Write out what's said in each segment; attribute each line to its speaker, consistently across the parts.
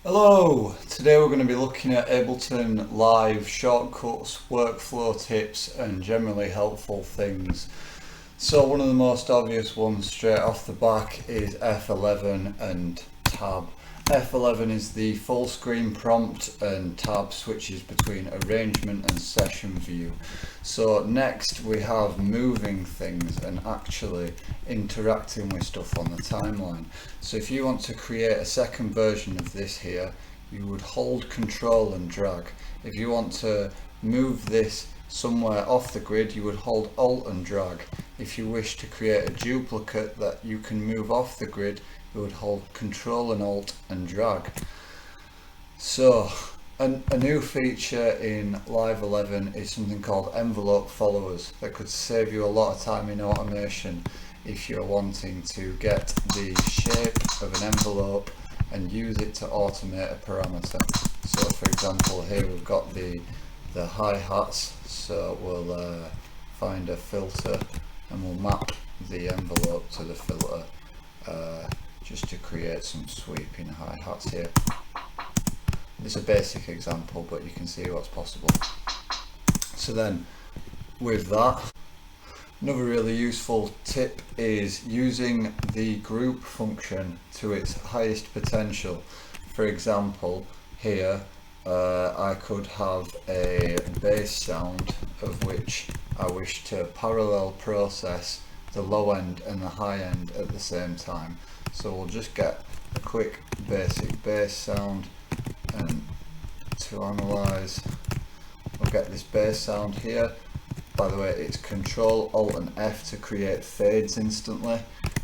Speaker 1: Hello! Today we're going to be looking at Ableton Live shortcuts, workflow tips and generally helpful things. So one of the most obvious ones straight off the back is F11 and Tab. F11 is the full screen prompt and Tab switches between arrangement and session view. So next we have moving things and actually interacting with stuff on the timeline. So if you want to create a second version of this here, you would hold Control and drag. If you want to move this somewhere off the grid, you would hold Alt and drag. If you wish to create a duplicate that you can move off the grid, you would hold Control and Alt and drag. So a new feature in Live 11 is something called envelope followers that could save you a lot of time in automation if you're wanting to get the shape of an envelope and use it to automate a parameter. So for example, here we've got the hi-hats, so we'll find a filter and we'll map the envelope to the filter just to create some sweeping hi-hats here. It's a basic example, but you can see what's possible. So then with that, another really useful tip is using the group function to its highest potential. For example, here I could have a bass sound of which I wish to parallel process the low end and the high end at the same time. So we'll just get a quick basic bass sound, and to analyze, we'll get this bass sound here. By the way, it's Control, Alt and F to create fades instantly.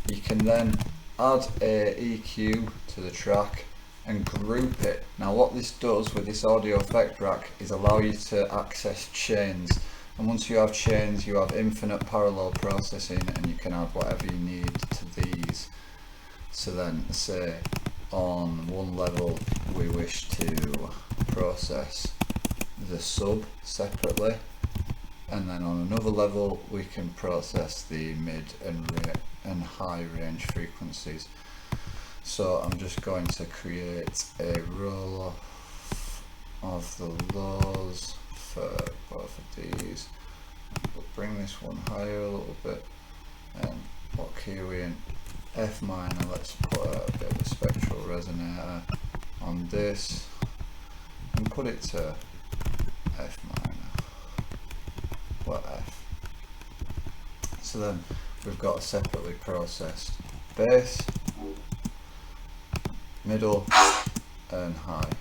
Speaker 1: You can then add a EQ to the track and group it. Now what this does with this audio effect rack is allow you to access chains. And once you have chains, you have infinite parallel processing and you can add whatever you need to these. So then say on one level we wish to process the sub separately, and then on another level we can process the mid and high range frequencies. So I'm just going to create a roll of the lows for both of these. We'll bring this one higher a little bit, and what key are we in? F minor. Let's put a bit of a spectral resonator on this and put it to F minor. What F? So then we've got a separately processed bass, middle and high.